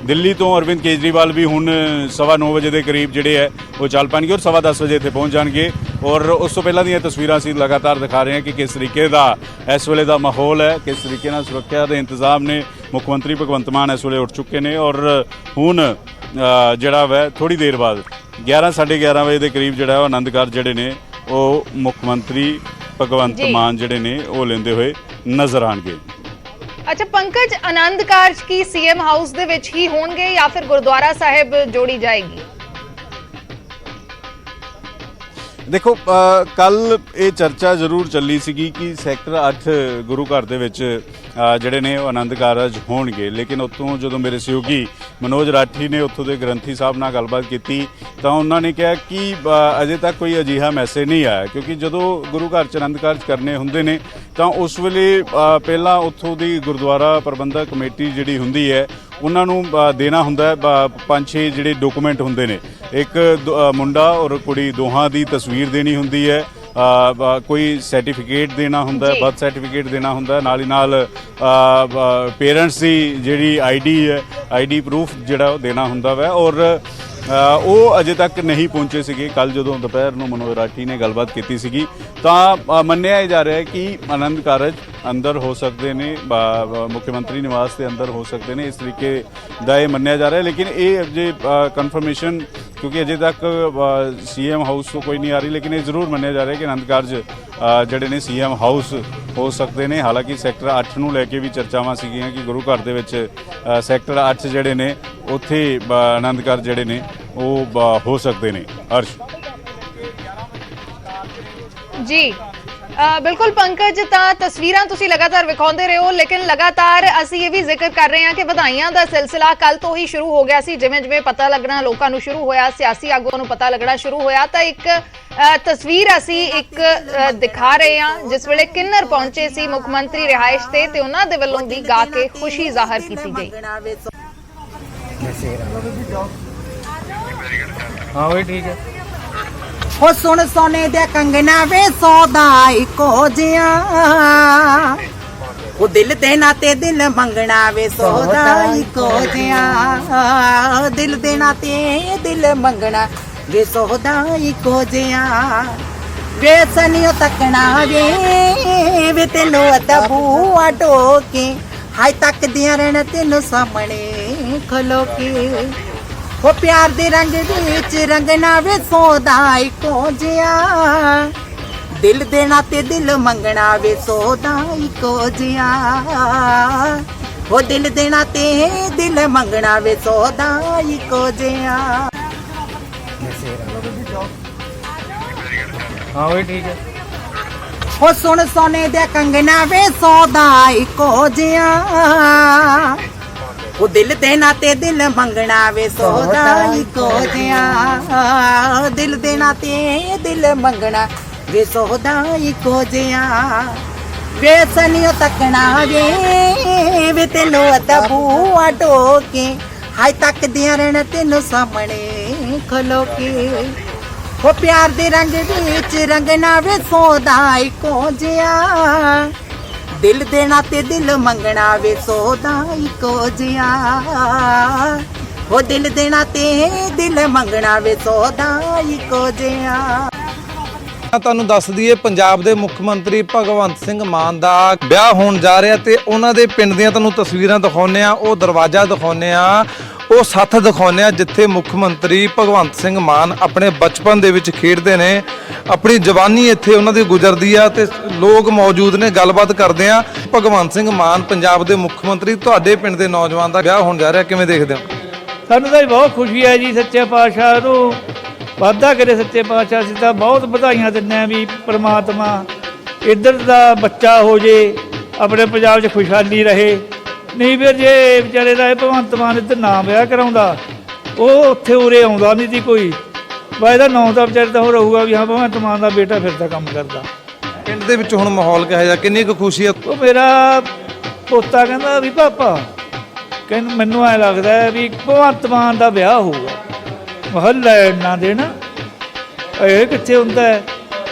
ਦਿੱਲੀ ਤੋਂ ਅਰਵਿੰਦ ਕੇਜਰੀਵਾਲ ਵੀ ਹੁਣ 9:15 ਵਜੇ ਦੇ ਕਰੀਬ ਜਿਹੜੇ ਹੈ ਉਹ ਚੱਲ ਪੈਣਗੇ ਔਰ 10:15 ਵਜੇ ਇੱਥੇ ਪਹੁੰਚ ਜਾਣਗੇ। ਔਰ ਉਸ ਤੋਂ ਪਹਿਲਾਂ ਦੀਆਂ ਤਸਵੀਰਾਂ ਅਸੀਂ ਲਗਾਤਾਰ ਦਿਖਾ ਰਹੇ ਹਾਂ ਕਿ ਕਿਸ ਤਰੀਕੇ ਦਾ ਇਸ ਵੇਲੇ ਦਾ ਮਾਹੌਲ ਹੈ, ਕਿਸ ਤਰੀਕੇ ਨਾਲ ਸੁਰੱਖਿਆ ਦੇ ਇੰਤਜ਼ਾਮ ਨੇ। ਮੁੱਖ ਮੰਤਰੀ ਭਗਵੰਤ ਮਾਨ ਇਸ ਵੇਲੇ ਉੱਠ ਚੁੱਕੇ ਨੇ ਔਰ ਹੁਣ ਜਿਹੜਾ ਵੈ ਥੋੜੀ ਦੇਰ ਬਾਅਦ 11:30 ਵਜੇ ਦੇ ਕਰੀਬ ਜਿਹੜਾ ਉਹ ਆਨੰਦ ਕਾਰਜ ਜਿਹੜੇ ਨੇ ਉਹ ਮੁੱਖ ਮੰਤਰੀ ਭਗਵੰਤ ਮਾਨ ਜਿਹੜੇ ਨੇ ਉਹ ਲੈਂਦੇ ਹੋਏ ਨਜ਼ਰ ਆਣਗੇ। ਅੱਛਾ ਪੰਕਜ, ਆਨੰਦ ਕਾਰਜ ਕੀ ਸੀਐਮ ਹਾਊਸ ਦੇ ਵਿੱਚ ਹੀ ਹੋਣਗੇ ਜਾਂ ਫਿਰ ਗੁਰਦੁਆਰਾ ਸਾਹਿਬ ਜੋੜੀ ਜਾਏਗੀ? ਦੇਖੋ, ਕੱਲ ਇਹ ਚਰਚਾ ਜ਼ਰੂਰ ਚੱਲੀ ਸੀਗੀ ਕਿ ਸੈਕਟਰ 8 ਗੁਰੂ ਘਰ ਦੇ ਵਿੱਚ ਜਿਹੜੇ ਨੇ ਉਹ ਆਨੰਦ ਕਾਰਜ ਹੋਣਗੇ, ਲੇਕਿਨ ਉੱਥੋਂ ਜਦੋਂ ਮੇਰੇ ਸਹਿਯੋਗੀ ਮਨੋਜ ਰਾਠੀ ਨੇ ਉੱਥੋਂ ਦੇ ਗ੍ਰੰਥੀ ਸਾਹਿਬ ਨਾਲ ਗੱਲਬਾਤ ਕੀਤੀ ਤਾਂ ਉਹਨਾਂ ਨੇ ਕਿਹਾ ਕਿ ਅਜੇ ਤੱਕ ਕੋਈ ਅਜਿਹਾ ਮੈਸੇਜ ਨਹੀਂ ਆਇਆ, ਕਿਉਂਕਿ ਜਦੋਂ ਗੁਰੂ ਘਰ 'ਚ ਆਨੰਦ ਕਾਰਜ ਕਰਨੇ ਹੁੰਦੇ ਨੇ ਤਾਂ ਉਸ ਵੇਲੇ ਪਹਿਲਾਂ ਉੱਥੋਂ ਦੀ ਗੁਰਦੁਆਰਾ ਪ੍ਰਬੰਧਕ ਕਮੇਟੀ ਜਿਹੜੀ ਹੁੰਦੀ ਹੈ ਉਹਨਾਂ ਨੂੰ ਦੇਣਾ ਹੁੰਦਾ ਹੈ 5-6 ਜਿਹੜੇ ਡਾਕੂਮੈਂਟ ਹੁੰਦੇ ਨੇ। ਇੱਕ ਮੁੰਡਾ ਔਰ ਕੁੜੀ ਦੋਹਾਂ ਦੀ ਤਸਵੀਰ ਦੇਣੀ ਹੁੰਦੀ ਹੈ, ਕੋਈ ਸਰਟੀਫਿਕੇਟ ਦੇਣਾ ਹੁੰਦਾ ਹੈ, ਬਰਥ ਸਰਟੀਫਿਕੇਟ ਦੇਣਾ ਹੁੰਦਾ ਹੈ, ਨਾਲ ਹੀ ਨਾਲ ਪੇਰੈਂਟਸ ਦੀ ਜਿਹੜੀ ਆਈਡੀ ਹੈ, ਆਈਡੀ ਪ੍ਰੂਫ ਜਿਹੜਾ ਉਹ ਦੇਣਾ ਹੁੰਦਾ ਵਾ ਔਰ ਉਹ ਅਜੇ ਤੱਕ ਨਹੀਂ ਪਹੁੰਚੇ ਸੀਗੇ। ਕੱਲ ਜਦੋਂ ਦੁਪਹਿਰ ਨੂੰ ਮਨੋਜ ਰਾਠੀ ਨੇ ਗੱਲਬਾਤ ਕੀਤੀ ਸੀਗੀ ਤਾਂ ਮੰਨਿਆ ਜਾ ਰਿਹਾ ਹੈ ਕਿ ਆਨੰਦ ਕਾਰਜ ਅੰਦਰ ਹੋ ਸਕਦੇ ਨੇ, ਮੁੱਖ ਮੰਤਰੀ ਨਿਵਾਸ ਦੇ ਅੰਦਰ ਹੋ ਸਕਦੇ ਨੇ, ਇਸ ਤਰੀਕੇ ਦਾ ਇਹ ਮੰਨਿਆ ਜਾ ਰਿਹਾ। ਲੇਕਿਨ ਇਹ ਅਜੇ ਕਨਫਰਮੇਸ਼ਨ ਕਿਉਂਕਿ ਅਜੇ ਤੱਕ ਸੀਐਮ ਹਾਊਸ ਤੋਂ ਕੋਈ ਨਹੀਂ ਆ ਰਹੀ, ਲੇਕਿਨ ਇਹ ਜ਼ਰੂਰ ਮੰਨਿਆ ਜਾ ਰਿਹਾ ਕਿ ਆਨੰਦ ਕਾਰਜ ਜਿਹੜੇ ਨੇ ਸੀਐਮ ਹਾਊਸ ਹੋ ਸਕਦੇ ਨੇ। ਹਾਲਾਂਕਿ ਸੈਕਟਰ 8 ਨੂੰ ਲੈ ਕੇ ਵੀ ਚਰਚਾਵਾਂ ਸੀਗੀਆਂ ਕਿ ਗੁਰੂ ਘਰ ਦੇ ਵਿੱਚ ਸੈਕਟਰ 8 ਜਿਹੜੇ ਨੇ ਉੱਥੇ ਆਨੰਦ ਕਾਰਜ ਜਿਹੜੇ ਨੇ ਉਹ ਹੋ ਸਕਦੇ ਨੇ। ਹਰਸ਼ ਜੀ ਬਿਲਕੁਲ ਪੰਕਜ, ਤਾਂ ਤਸਵੀਰਾਂ ਤੁਸੀਂ ਲਗਾਤਾਰ ਵਿਖਾਉਂਦੇ ਰਹੇ ਹੋ, ਲੇਕਿਨ ਲਗਾਤਾਰ ਅਸੀਂ ਇਹ ਵੀ ਜ਼ਿਕਰ ਕਰ ਰਹੇ ਹਾਂ ਕਿ ਵਧਾਈਆਂ ਦਾ ਸਿਲਸਿਲਾ ਕੱਲ ਤੋਂ ਹੀ ਸ਼ੁਰੂ ਹੋ ਗਿਆ ਸੀ। ਜਿਵੇਂ ਜਿਵੇਂ ਪਤਾ ਲੱਗਣਾ ਲੋਕਾਂ ਨੂੰ ਸ਼ੁਰੂ ਹੋਇਆ, ਸਿਆਸੀ ਆਗੂਆਂ ਨੂੰ ਪਤਾ ਲੱਗਣਾ ਸ਼ੁਰੂ ਹੋਇਆ, ਤਾਂ ਇੱਕ ਤਸਵੀਰ ਅਸੀਂ ਇੱਕ ਦਿਖਾ ਰਹੇ ਹਾਂ ਜਿਸ ਵੇਲੇ ਕਿੰਨਰ ਪਹੁੰਚੇ ਸੀ ਮੁੱਖ ਮੰਤਰੀ ਰਿਹਾਇਸ਼ ਤੇ ਉਹਨਾਂ ਦੇ ਵੱਲੋਂ ਵੀ ਗਾ ਕੇ ਖੁਸ਼ੀ ਜ਼ਾਹਰ ਕੀਤੀ ਗਈ। हाँ वही ठीक है। हो सुन सोने दे कंगना वे सौदा इको जिया ਉਹ ਦਿਲ ਦੇਣਾ ਤੇ ਦਿਲ ਮੰਗਣਾ ਵੇ ਸੌਦਾ ਇੱਕੋ ਜਿਹਾ ਦਿਲ ਦੇਣਾ ਤੇ ਦਿਲ ਮੰਗਣਾ ਵੇ ਸੌਦਾ ਇੱਕੋ ਜਿਹਾ ਵੇ ਸਨੀਓ ਤੱਕਣਾ ਵੇ ਤੈਨੂੰ ਅਤਬੂਆ ਢੋਕੇ ਹਾਏ ਤੱਕਦੀਆਂ ਰਹਿਣਾ ਤੈਨੂੰ ਸਾਹਮਣੇ ਖਲੋ ਕੇ ਉਹ ਪਿਆਰ ਦੇ ਰੰਗ ਵਿੱਚ ਰੰਗਣਾ ਵੇ ਸੌਦਾ ਇੱਕੋ ਜਿਹਾ ਦਿਲ ਦੇਣਾ ਤੇ ਦਿਲ ਮੰਗਣਾ ਵੇ ਸੌਦਾ ਇੱਕੋ ਜਿਹਾ ਉਹ ਦਿਲ ਦੇਣਾ ਤੇ ਦਿਲ ਮੰਗਣਾ ਵੇ ਸੌਦਾ ਇੱਕੋ ਜਿਹਾ हाँ वही ठीक है। ਹੋ ਸੁਣ ਸੋਨੇ ਦੇ ਕੰਗਣਾ ਵੇ ਸੌਦਾ ਇੱਕੋ ਜਿਹਾ ਉਹ ਦਿਲ ਦੇਣਾ ਤੇ ਦਿਲ ਮੰਗਣਾ ਵੇ ਸੌਦਾ ਇੱਕੋ ਜਿਹਾ ਦਿਲ ਦੇਣਾ ਤੇ ਦਿਲ ਮੰਗਣਾ ਵੇ ਸੌਦਾ ਇੱਕੋ ਜਿਹਾ ਵੇ ਸਨੀਓ ਤੱਕਣਾ ਵੇ ਤੈਨੂੰ ਅਤਬੂਆ ਢੋਕੇ ਹਾਏ ਤੱਕਦੀਆਂ ਰਹਿਣਾ ਤੈਨੂੰ ਸਾਹਮਣੇ ਖਲੋ ਕੇ ਉਹ ਪਿਆਰ ਦੇ ਰੰਗ ਵਿੱਚ ਰੰਗਣਾ ਵੇ ਸੌਦਾ ਇੱਕੋ ਜਿਹਾ ਦਿਲ ਦੇਣਾ ਤੇ ਦਿਲ ਮੰਗਣਾ ਵੇ ਸੌਦਾ ਇੱਕੋ ਜਿਹਾ ਉਹ ਦਿਲ ਦੇਣਾ ਤੇ ਦਿਲ ਮੰਗਣਾ ਵੇ ਸੌਦਾ ਇੱਕੋ ਜਿਹਾ ਤੁਹਾਨੂੰ ਦੱਸ ਦਈਏ ਪੰਜਾਬ ਦੇ ਮੁੱਖ ਮੰਤਰੀ ਭਗਵੰਤ ਸਿੰਘ ਮਾਨ ਦਾ ਵਿਆਹ ਹੋਣ ਜਾ ਰਿਹਾ ਤੇ ਉਹਨਾਂ ਦੇ ਪਿੰਡ ਦੀਆਂ ਤੁਹਾਨੂੰ ਤਸਵੀਰਾਂ ਦਿਖਾਉਂਦੇ ਆ ਉਹ ਦਰਵਾਜ਼ਾ ਦਿਖਾਉਂਦੇ ਆ ਉਹ ਸੱਥ ਦਿਖਾਉਂਦੇ ਆ ਜਿੱਥੇ ਮੁੱਖ ਮੰਤਰੀ ਭਗਵੰਤ ਸਿੰਘ ਮਾਨ ਆਪਣੇ ਬਚਪਨ ਦੇ ਵਿੱਚ ਖੇਡਦੇ ਨੇ ਆਪਣੀ ਜਵਾਨੀ ਇੱਥੇ ਉਹਨਾਂ ਦੀ ਗੁਜ਼ਰਦੀ ਆ ਤੇ ਲੋਕ ਮੌਜੂਦ ਨੇ ਗੱਲਬਾਤ ਕਰਦੇ ਆ ਭਗਵੰਤ ਸਿੰਘ ਮਾਨ ਪੰਜਾਬ ਦੇ ਮੁੱਖ ਮੰਤਰੀ ਤੁਹਾਡੇ ਪਿੰਡ ਦੇ ਨੌਜਵਾਨ ਦਾ ਵਿਆਹ ਹੋਣ ਜਾ ਰਿਹਾ ਕਿਵੇਂ ਦੇਖਦੇ ਹੋ ਸਾਨੂੰ ਤਾਂ ਬਹੁਤ ਖੁਸ਼ੀ ਹੈ ਜੀ ਸੱਚੇ ਪਾਤਸ਼ਾਹ ਨੂੰ ਵਾਧਾ ਕਰੇ ਸੱਚੇ ਪਾਤਸ਼ਾਹ ਅਸੀਂ ਤਾਂ ਬਹੁਤ ਵਧਾਈਆਂ ਦਿੰਦੇ ਹਾਂ ਵੀ ਪ੍ਰਮਾਤਮਾ ਇੱਧਰ ਦਾ ਬੱਚਾ ਹੋ ਜੇ ਆਪਣੇ ਪੰਜਾਬ 'ਚ ਖੁਸ਼ਹਾਲੀ ਰਹੇ ਨਹੀਂ ਫਿਰ ਜੇ ਵਿਚਾਰੇ ਦਾ ਇਹ ਭਗਵੰਤ ਮਾਨ ਇੱਧਰ ਨਾ ਵਿਆਹ ਕਰਾਉਂਦਾ ਉਹ ਉੱਥੇ ਉਰੇ ਆਉਂਦਾ ਨਹੀਂ ਸੀ ਕੋਈ ਬਸ ਇਹਦਾ ਨਾਂ ਤਾਂ ਵਿਚਾਰੇ ਤਾਂ ਉਹ ਰਹੂਗਾ ਵੀ ਹਾਂ ਭਗਵੰਤ ਮਾਨ ਦਾ ਬੇਟਾ ਫਿਰਦਾ ਕੰਮ ਕਰਦਾ ਪਿੰਡ ਦੇ ਵਿੱਚ ਹੁਣ ਮਾਹੌਲ ਕਿਹੋ ਜਿਹਾ ਕਿੰਨੀ ਕੁ ਖੁਸ਼ੀ ਆ ਉਹ ਮੇਰਾ ਪੋਤਾ ਕਹਿੰਦਾ ਵੀ ਪਾਪਾ ਕਹਿੰਦਾ ਮੈਨੂੰ ਐਂ ਲੱਗਦਾ ਵੀ ਭਗਵੰਤ ਮਾਨ ਦਾ ਵਿਆਹ ਹੋਊਗਾ ਮਹੱਲਾ ਇੰਨਾ ਦੇਣਾ ਇਹ ਕਿੱਥੇ ਹੁੰਦਾ ਹੈ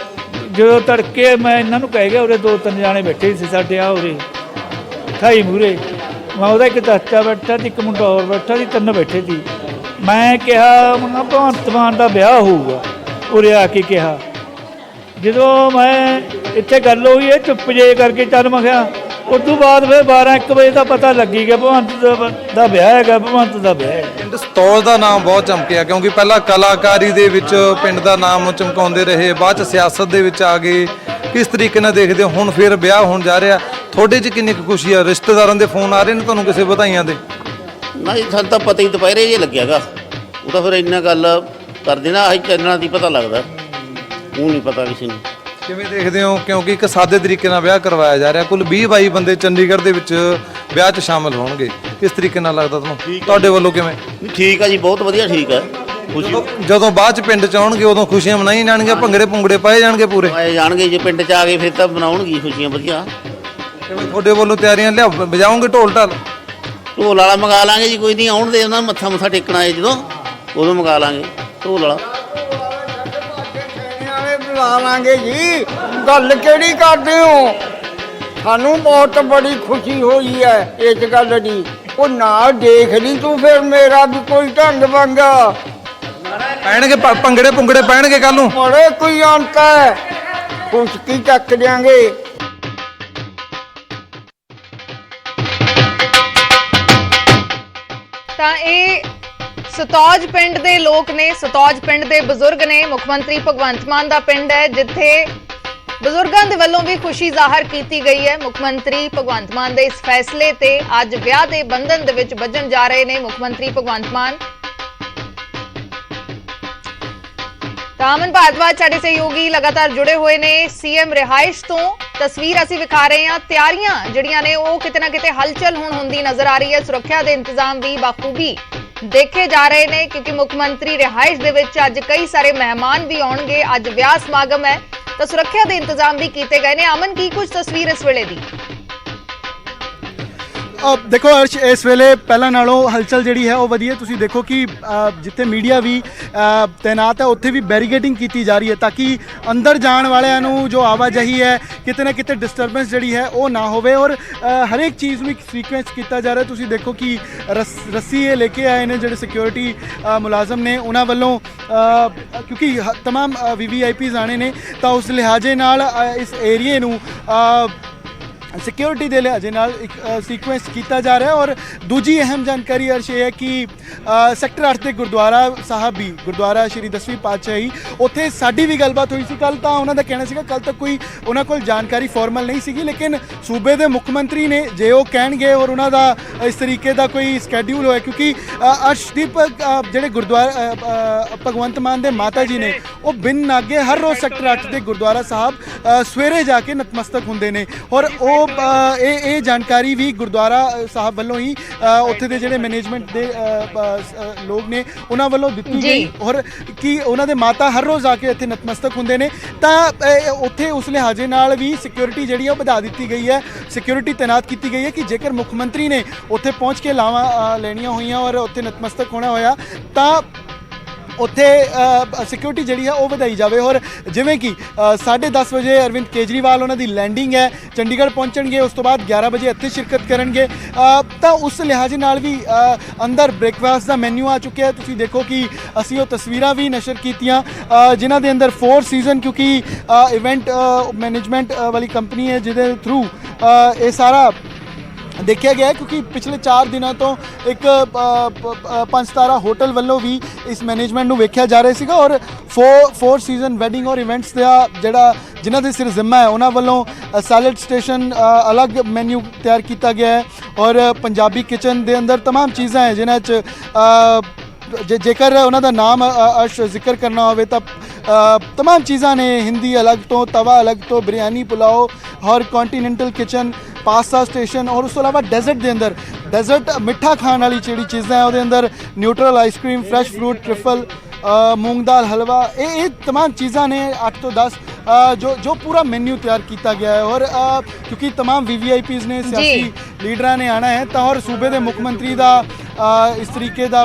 ਜਦੋਂ ਤੜਕੇ ਮੈਂ ਇਹਨਾਂ ਨੂੰ ਕਹਿ ਗਿਆ ਉਰੇ 2-3 ਜਾਣੇ ਬੈਠੇ ਸੀ ਸਾਡੇ ਆ ਉਰੇ ਠਾਈ ਮੂਰੇ ਮੈਂ ਉਹਦਾ ਇੱਕ ਚਾਚਾ ਬੈਠਾ ਸੀ ਇੱਕ ਮੁੰਡਾ ਹੋਰ ਬੈਠਾ ਸੀ 3 ਬੈਠੇ ਸੀ ਮੈਂ ਕਿਹਾ ਮੈਂ ਭਗਵੰਤ ਮਾਨ ਦਾ ਵਿਆਹ ਹੋਊਗਾ ਉਰੇ ਆ ਕੇ ਕਿਹਾ ਜਦੋਂ ਮੈਂ ਇੱਥੇ ਗੱਲ ਹੋਈ ਇਹ ਚੁੱਪ ਜੇ ਕਰਕੇ ਚੱਲ ਮੈਂ ਕਿਹਾ ਉਸ ਤੋਂ ਬਾਅਦ ਫਿਰ 12-1 ਵਜੇ ਦਾ ਪਤਾ ਲੱਗੀ ਗਿਆ ਭਗਵੰਤ ਦਾ ਵਿਆਹ ਹੈਗਾ ਭਗਵੰਤ ਦਾ ਵਿਆਹ ਹੈ ਪਿੰਡ ਸਤੌਲ ਦਾ ਨਾਮ ਬਹੁਤ ਚਮਕਿਆ ਕਿਉਂਕਿ ਪਹਿਲਾਂ ਕਲਾਕਾਰੀ ਦੇ ਵਿੱਚ ਪਿੰਡ ਦਾ ਨਾਮ ਚਮਕਾਉਂਦੇ ਰਹੇ ਬਾਅਦ ਚ ਸਿਆਸਤ ਦੇ ਵਿੱਚ ਆ ਗਏ ਕਿਸ ਤਰੀਕੇ ਨਾਲ ਦੇਖਦੇ ਹੋ ਹੁਣ ਫਿਰ ਵਿਆਹ ਹੋਣ ਜਾ ਰਿਹਾ ਤੁਹਾਡੇ 'ਚ ਕਿੰਨੀ ਕੁ ਖੁਸ਼ੀ ਆ ਰਿਸ਼ਤੇਦਾਰਾਂ ਦੇ ਫੋਨ ਆ ਰਹੇ ਨੇ ਤੁਹਾਨੂੰ ਕਿਸੇ ਵਧਾਈਆਂ ਦੇ ਨਹੀਂ ਸਾਨੂੰ ਤਾਂ ਪਤਾ ਹੀ ਦੁਪਹਿਰੇ ਜੇ ਲੱਗਿਆਗਾ ਉਹ ਤਾਂ ਫਿਰ ਇੰਨਾ ਗੱਲ ਕਰਦੇ ਨਾ ਆਹੀ ਚੈਨਲਾਂ ਦੀ ਪਤਾ ਲੱਗਦਾ ਉਹ ਨਹੀਂ ਪਤਾ ਕਿਸੇ ਨੂੰ ਕਿਵੇਂ ਦੇਖਦੇ ਹੋ ਕਿਉਂਕਿ ਇੱਕ ਸਾਦੇ ਤਰੀਕੇ ਨਾਲ ਵਿਆਹ ਕਰਵਾਇਆ ਜਾ ਰਿਹਾ ਕੁੱਲ 20-22 ਬੰਦੇ ਚੰਡੀਗੜ੍ਹ ਦੇ ਵਿੱਚ ਵਿਆਹ 'ਚ ਸ਼ਾਮਲ ਹੋਣਗੇ ਕਿਸ ਤਰੀਕੇ ਨਾਲ ਲੱਗਦਾ ਤੁਹਾਨੂੰ ਤੁਹਾਡੇ ਵੱਲੋਂ ਕਿਵੇਂ ਠੀਕ ਆ ਜੀ ਬਹੁਤ ਵਧੀਆ ਠੀਕ ਆ ਖੁਸ਼ੀ ਜਦੋਂ ਬਾਅਦ 'ਚ ਪਿੰਡ 'ਚ ਆਉਣਗੇ ਉਦੋਂ ਖੁਸ਼ੀਆਂ ਮਨਾਈ ਜਾਣਗੀਆਂ ਭੰਗੜੇ ਭੁੰਗੜੇ ਪਾਏ ਜਾਣਗੇ ਪੂਰੇ ਆਏ ਜਾਣਗੇ ਜੇ ਪਿੰਡ 'ਚ ਆ ਗਏ ਫਿਰ ਤਾਂ ਬਣਾਉਣਗੇ ਖੁਸ਼ੀਆਂ ਵਧੀਆ ਕਿਵੇਂ ਤੁਹਾਡੇ ਵੱਲੋਂ ਤਿਆਰੀਆਂ ਲਿਆ ਵਜਾਓਗੇ ਢੋਲ ਢਾਲ ਢੋਲ ਵਾਲਾ ਮੰਗਾ ਲਾਂਗੇ ਜੀ ਕੋਈ ਨਹੀਂ ਆਉਣ ਦੇ ਉਹਨਾਂ ਮੱਥਾ ਟੇਕਣਾ ਹੈ ਜਦੋਂ ਉਦੋਂ ਮੰਗਾ ਲਾਂਗੇ ਢੋਲ ਵਾਲਾ ਲਾਵਾਂਗੇ ਜੀ ਗੱਲ ਕਿਹੜੀ ਕਰਦੇ ਹੋ ਸਾਨੂੰ ਬਹੁਤ ਬੜੀ ਖੁਸ਼ੀ ਹੋਈ ਹੈ ਇਸ ਗੱਲ ਦੀ ਉਹ ਨਾ ਦੇਖ ਲਈ ਤੂੰ ਫਿਰ ਮੇਰਾ ਵੀ ਕੋਈ ਢੰਗ ਬੰਗਾ ਪੈਣਗੇ ਭੰਗੜੇ ਭੁੰਗੜੇ ਪੈਣਗੇ ਕੱਲ ਨੂੰ ਬੜੇ ਕੋਈ ਅੰਤ ਹੈ ਖੁਸ਼ਕੀ ਚੱਕ ਦਿਆਂਗੇ ਤਾਂ ਇਹ ਸਤੌਜ ਪਿੰਡ ਦੇ ਲੋਕ ਨੇ ਸਤੌਜ ਪਿੰਡ ਦੇ ਬਜ਼ੁਰਗ ਨੇ ਮੁੱਖ ਮੰਤਰੀ ਭਗਵੰਤ ਮਾਨ ਦਾ ਪਿੰਡ ਹੈ ਜਿੱਥੇ ਬਜ਼ੁਰਗਾਂ ਦੇ ਵੱਲੋਂ ਵੀ ਖੁਸ਼ੀ ਜ਼ਾਹਰ ਕੀਤੀ ਗਈ ਹੈ ਮੁੱਖ ਮੰਤਰੀ ਭਗਵੰਤ ਮਾਨ ਦੇ ਇਸ ਫੈਸਲੇ ਤੇ ਅੱਜ ਵਿਆਹ ਦੇ ਬੰਧਨ ਦੇ ਵਿੱਚ ਬੱਝਣ ਜਾ ਰਹੇ ਨੇ ਮੁੱਖ ਮੰਤਰੀ ਭਗਵੰਤ ਮਾਨ ਅਮਨ ਭਾਰਦਵਾਜ ਸਾਡੇ ਸਹਿਯੋਗੀ ਲਗਾਤਾਰ ਜੁੜੇ ਹੋਏ ਨੇ ਸੀਐਮ ਰਿਹਾਇਸ਼ ਤੋਂ ਤਸਵੀਰ ਅਸੀਂ ਵਿਖਾ ਰਹੇ ਹਾਂ ਤਿਆਰੀਆਂ ਜਿਹੜੀਆਂ ਨੇ ਉਹ ਕਿਤੇ ਨਾ ਕਿਤੇ ਹਲਚਲ ਹੁਣ ਹੁੰਦੀ ਨਜ਼ਰ ਆ ਰਹੀ ਹੈ ਸੁਰੱਖਿਆ ਦੇ ਇੰਤਜ਼ਾਮ ਵੀ ਬਾਖੂਬੀ ਦੇਖੇ ਜਾ ਰਹੇ ਨੇ ਕਿਉਂਕਿ ਮੁੱਖ ਮੰਤਰੀ ਰਿਹਾਇਸ਼ ਦੇ ਵਿੱਚ ਅੱਜ ਕਈ ਸਾਰੇ ਮਹਿਮਾਨ ਵੀ ਆਉਣਗੇ ਅੱਜ ਵਿਆਹ ਸਮਾਗਮ ਹੈ ਤਾਂ ਸੁਰੱਖਿਆ ਦੇ ਇੰਤਜ਼ਾਮ ਵੀ ਕੀਤੇ ਗਏ ਨੇ ਅਮਨ ਕੀ ਕੁਝ ਤਸਵੀਰ ਇਸ ਵੇਲੇ ਦੀ ਦੇਖੋ ਅਰਸ਼, ਇਸ ਵੇਲੇ ਪਹਿਲਾਂ ਨਾਲੋਂ ਹਲਚਲ ਜਿਹੜੀ ਹੈ ਉਹ ਵਧੀਆ। ਤੁਸੀਂ ਦੇਖੋ ਕਿ ਜਿੱਥੇ ਮੀਡੀਆ ਵੀ ਤੈਨਾਤ ਹੈ ਉੱਥੇ ਵੀ ਬੈਰੀਕੇਡਿੰਗ ਕੀਤੀ ਜਾ ਰਹੀ ਹੈ ਤਾਂ ਕਿ ਅੰਦਰ ਜਾਣ ਵਾਲਿਆਂ ਨੂੰ ਜੋ ਆਵਾਜਾਈ ਹੈ ਕਿਤੇ ਨਾ ਕਿਤੇ ਡਿਸਟਰਬੈਂਸ ਜਿਹੜੀ ਹੈ ਉਹ ਨਾ ਹੋਵੇ, ਔਰ ਹਰੇਕ ਚੀਜ਼ ਨੂੰ ਇੱਕ ਸੀਕੁਐਂਸ ਕੀਤਾ ਜਾ ਰਿਹਾ। ਤੁਸੀਂ ਦੇਖੋ ਕਿ ਰੱਸੀ ਇਹ ਲੈ ਕੇ ਆਏ ਨੇ ਜਿਹੜੇ ਸਿਕਿਉਰਿਟੀ ਮੁਲਾਜ਼ਮ ਨੇ ਉਹਨਾਂ ਵੱਲੋਂ, ਕਿਉਂਕਿ तमाम VVIPs ਆਣੇ ਨੇ ਤਾਂ ਉਸ ਲਿਹਾਜ਼ੇ ਨਾਲ ਇਸ ਏਰੀਏ ਨੂੰ ਸਿਕਿਉਰਿਟੀ ਦੇ ਲਿਹਾਜ਼ੇ ਨਾਲ ਇੱਕ ਸੀਕੁਐਂਸ ਕੀਤਾ ਜਾ ਰਿਹਾ। ਔਰ ਦੂਜੀ ਅਹਿਮ ਜਾਣਕਾਰੀ ਅਰਸ਼ ਇਹ ਹੈ ਕਿ ਸੈਕਟਰ 8 ਦੇ ਗੁਰਦੁਆਰਾ ਸਾਹਿਬ ਵੀ, ਗੁਰਦੁਆਰਾ ਸ਼੍ਰੀ 10ਵੀਂ ਪਾਤਸ਼ਾਹੀ, ਉੱਥੇ ਸਾਡੀ ਵੀ ਗੱਲਬਾਤ ਹੋਈ ਸੀ ਕੱਲ। ਤਾਂ ਉਹਨਾਂ ਦਾ ਕਹਿਣਾ ਸੀਗਾ ਕੱਲ ਤੱਕ ਕੋਈ ਉਹਨਾਂ ਕੋਲ ਜਾਣਕਾਰੀ ਫਾਰਮਲ ਨਹੀਂ ਸੀਗੀ, ਲੇਕਿਨ ਸੂਬੇ ਦੇ ਮੁੱਖ ਮੰਤਰੀ ਨੇ ਜੇ ਉਹ ਕਹਿਣਗੇ ਔਰ ਉਹਨਾਂ ਦਾ ਇਸ ਤਰੀਕੇ ਦਾ ਕੋਈ ਸਕੈਡਿਊਲ ਹੋਇਆ, ਕਿਉਂਕਿ ਅਰਸ਼ਦੀਪ ਜਿਹੜੇ ਗੁਰਦੁਆਰਾ ਭਗਵੰਤ ਮਾਨ ਦੇ ਮਾਤਾ ਜੀ ਨੇ ਉਹ ਬਿਨ ਨਾਗੇ ਹਰ ਰੋਜ਼ ਸੈਕਟਰ 8 ਦੇ ਗੁਰਦੁਆਰਾ ਸਾਹਿਬ ਸਵੇਰੇ ਜਾ ਕੇ ਨਤਮਸਤਕ ਹੁੰਦੇ ਨੇ। ਔਰ ਉਹ ਇਹ ਜਾਣਕਾਰੀ ਵੀ ਗੁਰਦੁਆਰਾ ਸਾਹਿਬ ਵੱਲੋਂ ਹੀ ਉੱਥੇ ਦੇ ਜਿਹੜੇ ਮੈਨੇਜਮੈਂਟ ਦੇ ਲੋਕ ਨੇ ਉਹਨਾਂ ਵੱਲੋਂ ਦਿੱਤੀ ਗਈ, ਔਰ ਕਿ ਉਹਨਾਂ ਦੇ ਮਾਤਾ ਹਰ ਰੋਜ਼ ਆ ਕੇ ਇੱਥੇ ਨਤਮਸਤਕ ਹੁੰਦੇ ਨੇ। ਤਾਂ ਉੱਥੇ ਉਸ ਲਿਹਾਜ਼ੇ ਨਾਲ ਵੀ ਸਿਕਿਉਰਿਟੀ ਜਿਹੜੀ ਆ ਉਹ ਵਧਾ ਦਿੱਤੀ ਗਈ ਹੈ, ਸਿਕਿਉਰਿਟੀ ਤੈਨਾਤ ਕੀਤੀ ਗਈ ਹੈ ਕਿ ਜੇਕਰ ਮੁੱਖ ਮੰਤਰੀ ਨੇ ਉੱਥੇ ਪਹੁੰਚ ਕੇ ਲਾਵਾਂ ਲੈਣੀਆਂ ਹੋਈਆਂ ਔਰ ਉੱਥੇ ਨਤਮਸਤਕ ਹੋਣਾ ਹੋਇਆ ਤਾਂ ਉੱਥੇ ਸਿਕਿਉਰਿਟੀ ਜਿਹੜੀ ਹੈ ਉਹ ਵਧਾਈ ਜਾਵੇ। ਔਰ ਜਿਵੇਂ ਕਿ 10:30 ਵਜੇ ਅਰਵਿੰਦ ਕੇਜਰੀਵਾਲ ਉਹਨਾਂ ਦੀ ਲੈਂਡਿੰਗ ਹੈ, ਚੰਡੀਗੜ੍ਹ ਪਹੁੰਚਣਗੇ, ਉਸ ਤੋਂ ਬਾਅਦ 11 ਵਜੇ ਇੱਥੇ ਸ਼ਿਰਕਤ ਕਰਨਗੇ। ਤਾਂ ਉਸ ਲਿਹਾਜ਼ੇ ਨਾਲ ਵੀ ਅੰਦਰ ਬ੍ਰੇਕਫਾਸਟ ਦਾ ਮੈਨਿਊ ਆ ਚੁੱਕਿਆ ਹੈ। ਤੁਸੀਂ ਦੇਖੋ ਕਿ ਅਸੀਂ ਉਹ ਤਸਵੀਰਾਂ ਵੀ ਨਸ਼ਰ ਕੀਤੀਆਂ ਜਿਨ੍ਹਾਂ ਦੇ ਅੰਦਰ 4 ਸੀਜ਼ਨ, ਕਿਉਂਕਿ ਇਵੈਂਟ ਮੈਨੇਜਮੈਂਟ ਵਾਲੀ ਕੰਪਨੀ ਹੈ ਜਿਹਦੇ ਥਰੂ ਇਹ ਸਾਰਾ ਦੇਖਿਆ ਗਿਆ ਹੈ, ਕਿਉਂਕਿ ਪਿਛਲੇ 4 ਦਿਨਾਂ ਤੋਂ ਇੱਕ 5 ਸਿਤਾਰਾ ਹੋਟਲ ਵੱਲੋਂ ਵੀ ਇਸ ਮੈਨੇਜਮੈਂਟ ਨੂੰ ਵੇਖਿਆ ਜਾ ਰਿਹਾ ਸੀਗਾ। ਔਰ 4 ਸੀਜ਼ਨ ਵੈਡਿੰਗ ਔਰ ਇਵੈਂਟਸ ਦਾ ਜਿਹੜਾ ਜਿਨ੍ਹਾਂ ਦੇ ਸਿਰ ਜ਼ਿੰਮਾ ਹੈ ਉਹਨਾਂ ਵੱਲੋਂ ਸੈਲਡ ਸਟੇਸ਼ਨ ਅਲੱਗ ਮੈਨਿਊ ਤਿਆਰ ਕੀਤਾ ਗਿਆ ਹੈ। ਔਰ ਪੰਜਾਬੀ ਕਿਚਨ ਦੇ ਅੰਦਰ तमाम ਚੀਜ਼ਾਂ ਹੈ ਜਿਨ੍ਹਾਂ 'ਚ ਜੇਕਰ ਉਹਨਾਂ ਦਾ ਨਾਮ ਅਰਸ਼ ਜ਼ਿਕਰ ਕਰਨਾ ਹੋਵੇ ਤਾਂ तमाम ਚੀਜ਼ਾਂ ਨੇ, ਹਿੰਦੀ ਅਲੱਗ ਤੋਂ, ਤਵਾ ਅਲੱਗ ਤੋਂ, ਬਿਰਿਆਨੀ, ਪੁਲਾਓ ਔਰ ਕੌਂਟੀਨੈਂਟਲ ਕਿਚਨ, ਪਾਸਤਾ ਸਟੇਸ਼ਨ। ਔਰ ਉਸ ਤੋਂ ਇਲਾਵਾ ਡੈਜ਼ਰਟ ਦੇ ਅੰਦਰ, ਡੈਜ਼ਰਟ ਮਿੱਠਾ ਖਾਣ ਵਾਲੀ ਜਿਹੜੀ ਚੀਜ਼ਾਂ ਹੈ ਉਹਦੇ ਅੰਦਰ ਨਿਊਟਰਲ ਆਈਸਕ੍ਰੀਮ, ਫਰੈਸ਼ ਫਰੂਟ, ਟ੍ਰਿਫਲ, मूंग दाल हलवा, ये तमाम चीज़ा ने 8 तो 10 जो पूरा मेन्यू तैयार किया गया है। और क्योंकि तमाम VVIPs ने, सियासी लीडर ने आना है तो और सूबे के मुख्यमंत्री का इस तरीके का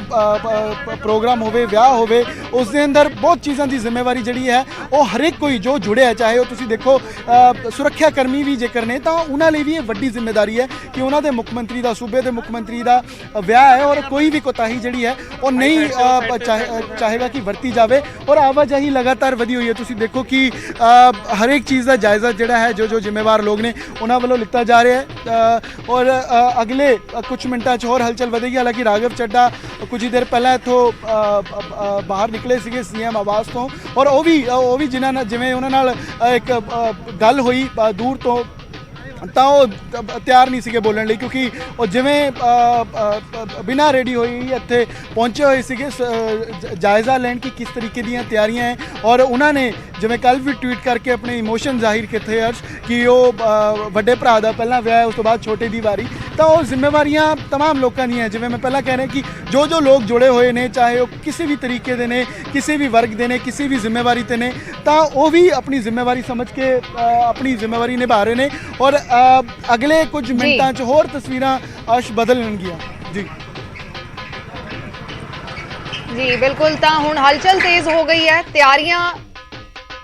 प्रोग्राम होवे, विआह होवे, उस दे अंदर बहुत चीज़ों की जिम्मेवारी जी है वो हरेक कोई जो जुड़े है, चाहे वो तुसी देखो सुरक्षा कर्मी भी जेकर ने तो उन्होंने भी ये वड्डी जिम्मेदारी है कि उन्होंने मुख्यमंत्री का, सूबे के मुख्यमंत्री का विआह है और कोई भी कोताही जी है वो नहीं चाहेगा कि वरती जाए। और आवाजाही लगातार वधी हुई है। तुसी देखो कि हर एक चीज़ का जायज़ा जोड़ा है जो जिम्मेवार लोग ने उन्होंने वालों लिता जा रहा है। और अगले कुछ मिनटा होर हलचल वधेगी। हालांकि राघव चड्डा कुछ ही देर पहले इत्थों बाहर निकले सीगे CM आवास तो, और वो भी जिन्होंने जिवें उन्हां नाल एक गल हुई दूर तो ਤਾਂ ਉਹ ਤਿਆਰ ਨਹੀਂ ਸੀਗੇ ਬੋਲਣ ਲਈ, ਕਿਉਂਕਿ ਉਹ ਜਿਵੇਂ ਬਿਨਾਂ ਰੈਡੀ ਹੋਈ ਇੱਥੇ ਪਹੁੰਚੇ ਹੋਏ ਸੀਗੇ ਜਾਇਜ਼ਾ ਲੈਣ ਕਿ ਕਿਸ ਤਰੀਕੇ ਦੀਆਂ ਤਿਆਰੀਆਂ ਹੈ। ਔਰ ਉਹਨਾਂ ਨੇ ਜਿਵੇਂ ਕੱਲ ਵੀ ਟਵੀਟ ਕਰਕੇ ਆਪਣੇ ਇਮੋਸ਼ਨ ਜ਼ਾਹਿਰ ਕੀਤੇ ਅਰਸ਼ ਕਿ ਉਹ ਵੱਡੇ ਭਰਾ ਦਾ ਪਹਿਲਾਂ ਵਿਆਹ ਹੈ, ਉਸ ਤੋਂ ਬਾਅਦ ਛੋਟੇ ਦੀ ਵਾਰੀ। ਤਾਂ ਉਹ ਜ਼ਿੰਮੇਵਾਰੀਆਂ तमाम ਲੋਕਾਂ ਦੀਆਂ, ਜਿਵੇਂ ਮੈਂ ਪਹਿਲਾਂ ਕਹਿ ਰਿਹਾ ਕਿ ਜੋ ਲੋਕ ਜੁੜੇ ਹੋਏ ਨੇ, ਚਾਹੇ ਉਹ ਕਿਸੇ ਵੀ ਤਰੀਕੇ ਦੇ ਨੇ, ਕਿਸੇ ਵੀ ਵਰਗ ਦੇ ਨੇ, ਕਿਸੇ ਵੀ ਜ਼ਿੰਮੇਵਾਰੀ ਤੇ ਨੇ, ਤਾਂ ਉਹ ਵੀ ਆਪਣੀ ਜ਼ਿੰਮੇਵਾਰੀ ਸਮਝ ਕੇ ਆਪਣੀ ਜ਼ਿੰਮੇਵਾਰੀ ਨਿਭਾ ਰਹੇ ਨੇ। ਔਰ अगले कुछ मिनटा च होर तस्वीरां अश बदलणगियां जी बिल्कुल। तो हुण हलचल तेज हो गई है,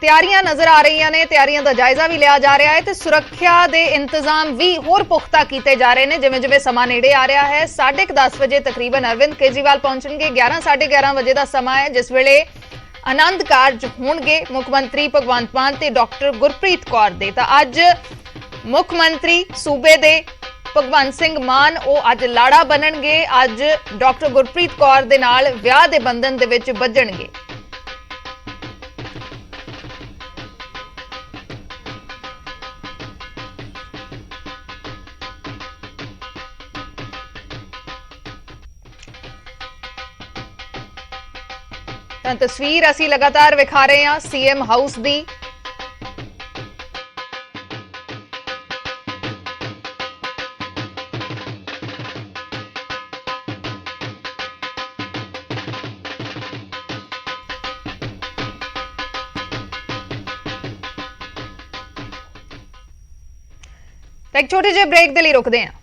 ਤਿਆਰੀਆਂ ਨਜ਼ਰ ਆ ਰਹੀਆਂ ਨੇ, ਤਿਆਰੀਆਂ ਦਾ ਜਾਇਜ਼ਾ ਵੀ ਲਿਆ ਜਾ ਰਿਹਾ ਹੈ ਤੇ ਸੁਰੱਖਿਆ ਦੇ ਇੰਤਜ਼ਾਮ ਵੀ ਹੋਰ ਪੁਖਤਾ ਕੀਤੇ ਜਾ ਰਹੇ ਨੇ। ਜਿਵੇਂ ਜਿਵੇਂ ਸਮਾਂ ਨੇੜੇ ਆ ਰਿਹਾ ਹੈ, 10:30 ਵਜੇ ਤਕਰੀਬਨ ਅਰਵਿੰਦ ਕੇਜਰੀਵਾਲ ਪਹੁੰਚਣਗੇ। 11:30 ਵਜੇ ਦਾ ਸਮਾਂ ਹੈ ਜਿਸ ਵੇਲੇ ਆਨੰਦ ਕਾਰਜ ਹੋਣਗੇ ਮੁੱਖ ਮੰਤਰੀ ਭਗਵੰਤ ਮਾਨ ਤੇ ਡਾਕਟਰ ਗੁਰਪ੍ਰੀਤ ਕੌਰ ਦੇ। ਤਾਂ ਅੱਜ ਮੁੱਖ ਮੰਤਰੀ ਸੂਬੇ ਦੇ ਭਗਵੰਤ ਸਿੰਘ ਮਾਨ ਉਹ ਅੱਜ ਲਾੜਾ ਬਣਨਗੇ, ਅੱਜ ਡਾਕਟਰ ਗੁਰਪ੍ਰੀਤ ਕੌਰ ਦੇ ਨਾਲ ਵਿਆਹ ਦੇ ਬੰਧਨ ਦੇ ਵਿੱਚ ਬੱਝਣਗੇ। ਤਾਂ ਤਸਵੀਰ ਅਸੀਂ ਲਗਾਤਾਰ ਵਿਖਾ ਰਹੇ ਹਾਂ CM ਹਾਊਸ ਦੀ। ਇੱਕ ਛੋਟੇ ਜਿਹੇ ਬ੍ਰੇਕ ਦੇ ਲਈ ਰੁਕਦੇ ਹਾਂ।